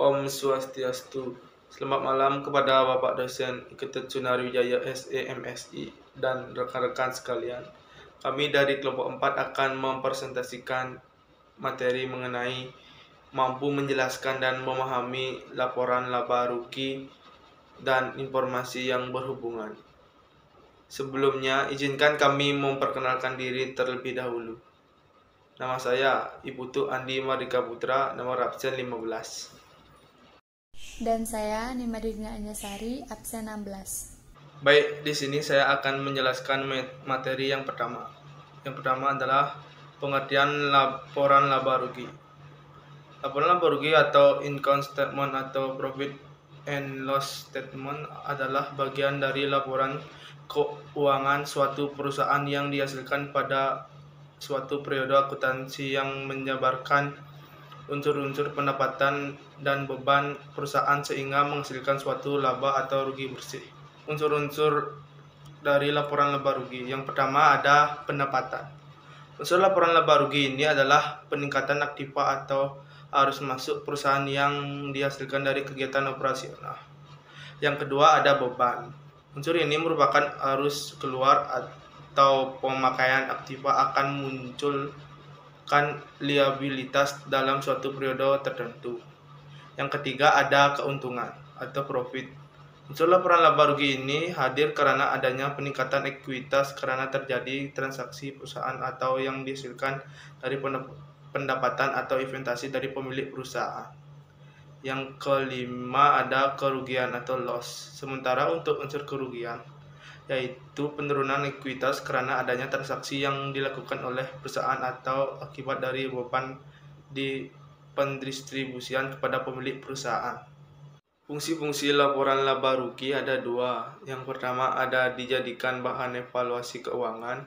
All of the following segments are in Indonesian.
Om Swastiastu. Selamat malam kepada Bapak dosen Ketut Sunarwijaya SEMSI dan rekan-rekan sekalian. Kami dari kelompok 4 akan mempresentasikan materi mengenai mampu menjelaskan dan memahami laporan laba rugi dan informasi yang berhubungan. Sebelumnya, izinkan kami memperkenalkan diri terlebih dahulu. Nama saya Iputu Andi Mardika Putra, nomor absen 15. Dan saya Nimadina Anyasari, absen 16. Baik, di sini saya akan menjelaskan materi yang pertama. Yang pertama adalah pengertian laporan laba rugi. Laporan laba rugi atau income statement atau profit and loss statement adalah bagian dari laporan keuangan suatu perusahaan yang dihasilkan pada suatu periode akuntansi yang menjabarkan unsur-unsur pendapatan dan beban perusahaan sehingga menghasilkan suatu laba atau rugi bersih. Unsur-unsur dari laporan laba rugi. Yang pertama ada pendapatan. Unsur laporan laba rugi ini adalah peningkatan aktiva atau arus masuk perusahaan yang dihasilkan dari kegiatan operasional. Yang kedua ada beban. Unsur ini merupakan arus keluar atau pemakaian aktiva akan munculkan liabilitas dalam suatu periode tertentu. Yang ketiga ada keuntungan atau profit. Unsur laporan laba rugi ini hadir karena adanya peningkatan ekuitas karena terjadi transaksi perusahaan atau yang dihasilkan dari pendapatan atau investasi dari pemilik perusahaan. Yang kelima ada kerugian atau loss. Sementara untuk unsur kerugian, yaitu penurunan ekuitas karena adanya transaksi yang dilakukan oleh perusahaan atau akibat dari beban di pendistribusian kepada pemilik perusahaan. Fungsi-fungsi laporan laba rugi ada dua. Yang pertama ada dijadikan bahan evaluasi keuangan.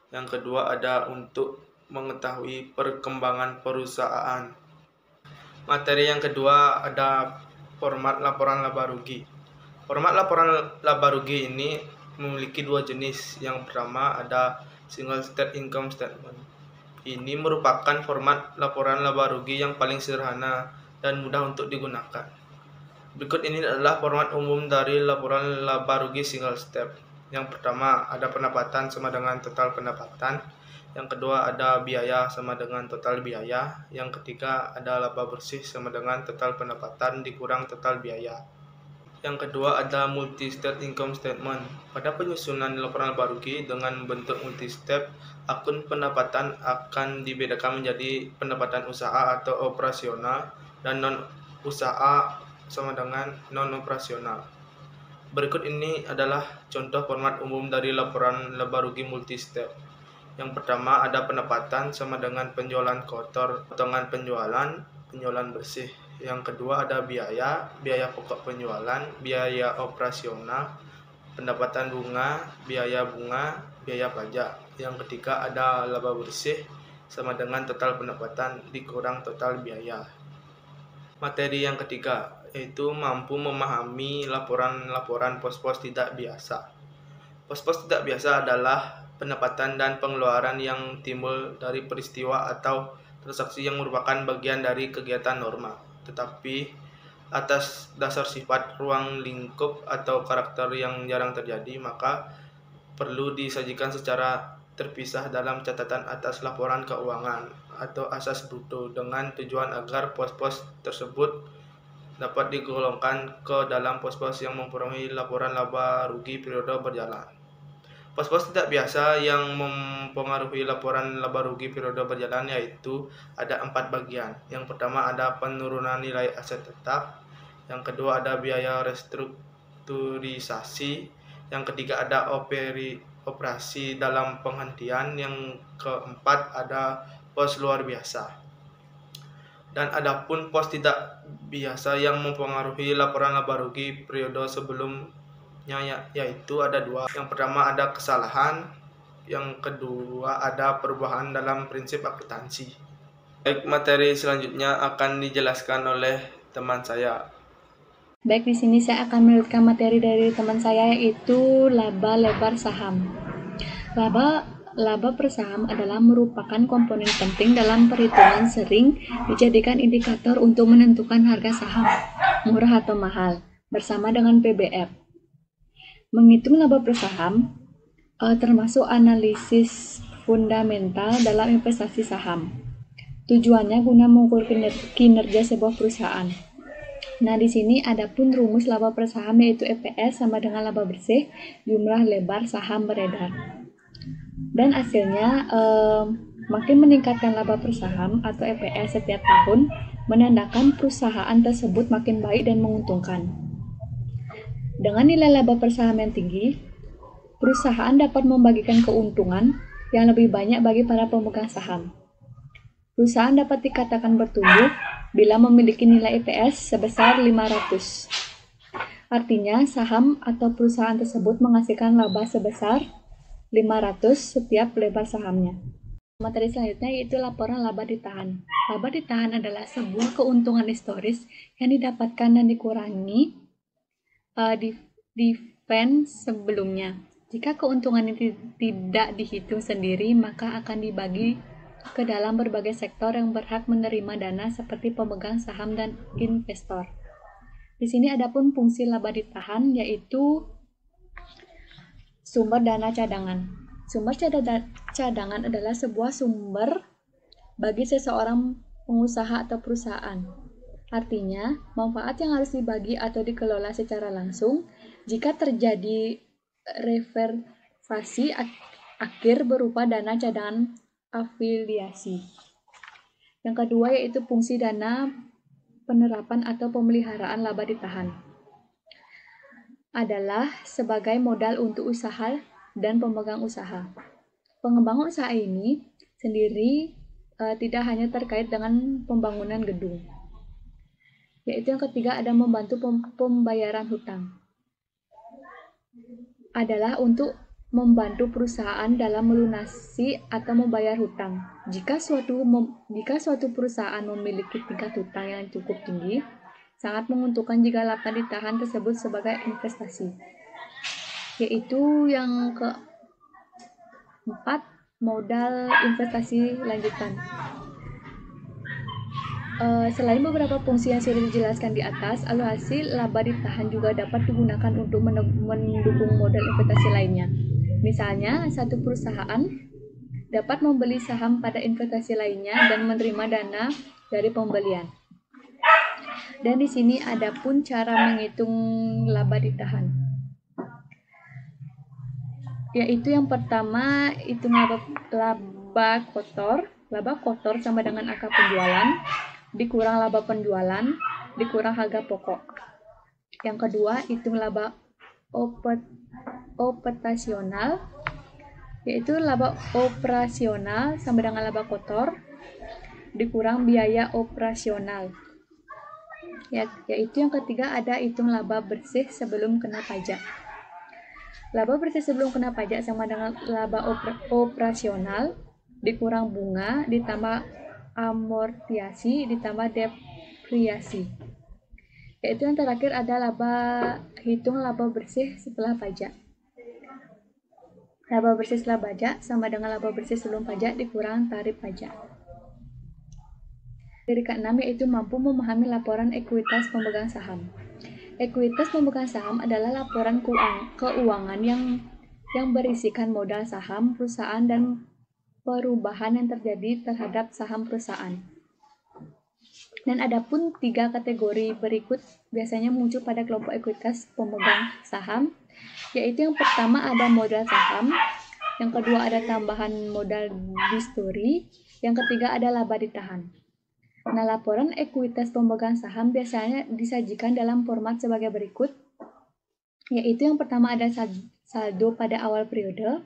Yang kedua ada untuk mengetahui perkembangan perusahaan. Materi yang kedua ada format laporan laba rugi. Format laporan laba rugi ini memiliki dua jenis. Yang pertama ada single state income statement. Ini merupakan format laporan laba rugi yang paling sederhana dan mudah untuk digunakan. Berikut ini adalah format umum dari laporan laba rugi single step. Yang pertama ada pendapatan sama dengan total pendapatan. Yang kedua ada biaya sama dengan total biaya. Yang ketiga ada laba bersih sama dengan total pendapatan dikurang total biaya. Yang kedua ada multi-step income statement. Pada penyusunan laporan laba rugi dengan bentuk multi-step, akun pendapatan akan dibedakan menjadi pendapatan usaha atau operasional dan non-usaha sama dengan non-operasional. Berikut ini adalah contoh format umum dari laporan laba rugi multi-step. Yang pertama ada pendapatan sama dengan penjualan kotor, potongan penjualan bersih. Yang kedua ada biaya pokok penjualan, biaya operasional, pendapatan bunga, biaya pajak. Yang ketiga ada laba bersih sama dengan total pendapatan dikurang total biaya. Materi yang ketiga yaitu mampu memahami laporan-laporan pos-pos tidak biasa. Pos-pos tidak biasa adalah pendapatan dan pengeluaran yang timbul dari peristiwa atau transaksi yang merupakan bagian dari kegiatan normal, tetapi atas dasar sifat ruang lingkup atau karakter yang jarang terjadi, maka perlu disajikan secara terpisah dalam catatan atas laporan keuangan atau asas bruto dengan tujuan agar pos-pos tersebut dapat digolongkan ke dalam pos-pos yang mempengaruhi laporan laba rugi periode berjalan. Pos-pos tidak biasa yang mempengaruhi laporan laba rugi periode berjalan yaitu ada 4 bagian. Yang pertama ada penurunan nilai aset tetap. Yang kedua ada biaya restrukturisasi. Yang ketiga ada operasi dalam penghentian. Yang keempat ada pos luar biasa. Dan adapun pos tidak biasa yang mempengaruhi laporan laba rugi periode sebelumnya yaitu ada 2. Yang pertama ada kesalahan, yang kedua ada perubahan dalam prinsip akuntansi. Baik, materi selanjutnya akan dijelaskan oleh teman saya. Baik, di sini saya akan melanjutkan materi dari teman saya yaitu laba lebar saham. Laba Laba per saham adalah merupakan komponen penting dalam perhitungan, sering dijadikan indikator untuk menentukan harga saham, murah atau mahal, bersama dengan PBR. Menghitung laba per saham termasuk analisis fundamental dalam investasi saham. Tujuannya guna mengukur kinerja sebuah perusahaan. Nah, di sini ada pun rumus laba per saham, yaitu EPS sama dengan laba bersih jumlah lebar saham beredar. Dan hasilnya makin meningkatkan laba per saham atau EPS setiap tahun menandakan perusahaan tersebut makin baik dan menguntungkan. Dengan nilai laba per saham yang tinggi, perusahaan dapat membagikan keuntungan yang lebih banyak bagi para pemegang saham. Perusahaan dapat dikatakan bertumbuh bila memiliki nilai EPS sebesar 500. Artinya, saham atau perusahaan tersebut menghasilkan laba sebesar 500 setiap lebar sahamnya. Materi selanjutnya yaitu laporan laba ditahan. Laba ditahan adalah sebuah keuntungan historis yang didapatkan dan dikurangi defense sebelumnya. Jika keuntungan itu tidak dihitung sendiri, maka akan dibagi ke dalam berbagai sektor yang berhak menerima dana seperti pemegang saham dan investor. Di sini ada pun fungsi laba ditahan, yaitu sumber dana cadangan. Sumber cadangan adalah sebuah sumber bagi seseorang pengusaha atau perusahaan. Artinya, manfaat yang harus dibagi atau dikelola secara langsung jika terjadi reservasi akhir berupa dana cadangan afiliasi. Yang kedua yaitu fungsi dana penerapan atau pemeliharaan laba ditahan. Adalah sebagai modal untuk usaha dan pemegang usaha. Pengembang usaha ini sendiri tidak hanya terkait dengan pembangunan gedung. Yaitu yang ketiga ada membantu pembayaran hutang. Adalah untuk membantu perusahaan dalam melunasi atau membayar hutang. Jika suatu perusahaan memiliki tingkat hutang yang cukup tinggi, sangat menguntungkan jika laba ditahan tersebut sebagai investasi. Yaitu yang keempat, modal investasi lanjutan. Selain beberapa fungsi yang sudah dijelaskan di atas, alokasi laba ditahan juga dapat digunakan untuk mendukung modal investasi lainnya. Misalnya, satu perusahaan dapat membeli saham pada investasi lainnya dan menerima dana dari pembelian. Dan di sini ada pun cara menghitung laba ditahan. Yaitu yang pertama, hitung laba kotor. Laba kotor sama dengan angka penjualan dikurang laba penjualan dikurang harga pokok. Yang kedua, hitung laba operasional, yaitu laba operasional sama dengan laba kotor dikurang biaya operasional. Yaitu yang ketiga ada hitung laba bersih sebelum kena pajak. Laba bersih sebelum kena pajak sama dengan laba operasional dikurang bunga ditambah amortisasi ditambah depresiasi. Yaitu yang terakhir ada hitung laba bersih setelah pajak. Laba bersih setelah pajak sama dengan laba bersih sebelum pajak dikurang tarif pajak. Dari keenam yaitu mampu memahami laporan ekuitas pemegang saham. Ekuitas pemegang saham adalah laporan keuangan yang berisikan modal saham perusahaan dan perubahan yang terjadi terhadap saham perusahaan. Dan ada pun 3 kategori berikut biasanya muncul pada kelompok ekuitas pemegang saham, yaitu yang pertama ada modal saham, yang kedua ada tambahan modal distori, yang ketiga ada laba ditahan. Nah, laporan ekuitas pemegang saham biasanya disajikan dalam format sebagai berikut, yaitu yang pertama ada saldo pada awal periode,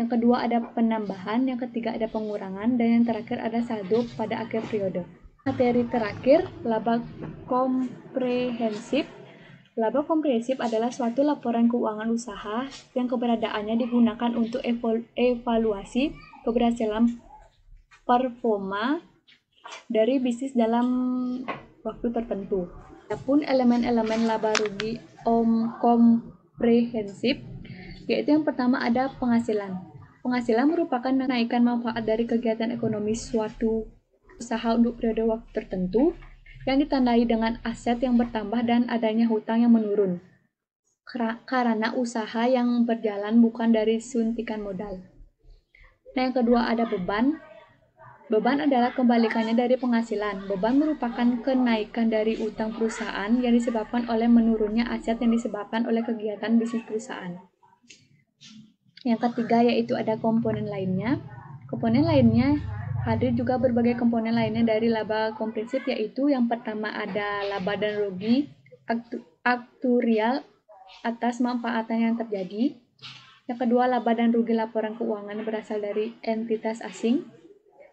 yang kedua ada penambahan, yang ketiga ada pengurangan, dan yang terakhir ada saldo pada akhir periode. Materi terakhir, laba komprehensif. Laba komprehensif adalah suatu laporan keuangan usaha yang keberadaannya digunakan untuk evaluasi keberhasilan performa dari bisnis dalam waktu tertentu. Adapun elemen-elemen laba rugi komprehensif, yaitu yang pertama ada penghasilan. Penghasilan merupakan kenaikan manfaat dari kegiatan ekonomi suatu usaha untuk periode waktu tertentu yang ditandai dengan aset yang bertambah dan adanya hutang yang menurun karena usaha yang berjalan bukan dari suntikan modal. Nah, yang kedua ada beban. Beban adalah kembalikannya dari penghasilan. Beban merupakan kenaikan dari utang perusahaan yang disebabkan oleh menurunnya aset yang disebabkan oleh kegiatan bisnis perusahaan. Yang ketiga yaitu ada komponen lainnya. Komponen lainnya hadir juga berbagai komponen lainnya dari laba komprehensif, yaitu yang pertama ada laba dan rugi aktuarial atas manfaatan yang terjadi. Yang kedua, laba dan rugi laporan keuangan berasal dari entitas asing.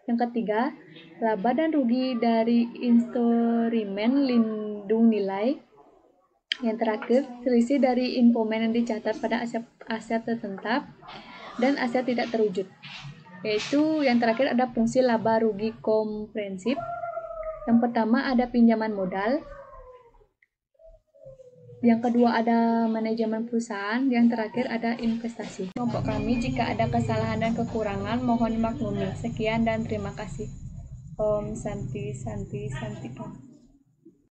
Yang ketiga, laba dan rugi dari instrumen lindung nilai. Yang terakhir, selisih dari instrumen yang dicatat pada aset tetap dan aset tidak terwujud. Yaitu yang terakhir ada fungsi laba rugi komprehensif. Yang pertama ada pinjaman modal. Yang kedua ada manajemen perusahaan, yang terakhir ada investasi. Kelompok kami jika ada kesalahan dan kekurangan mohon dimaklumi. Sekian dan terima kasih. Om Santi Santi Santi Om.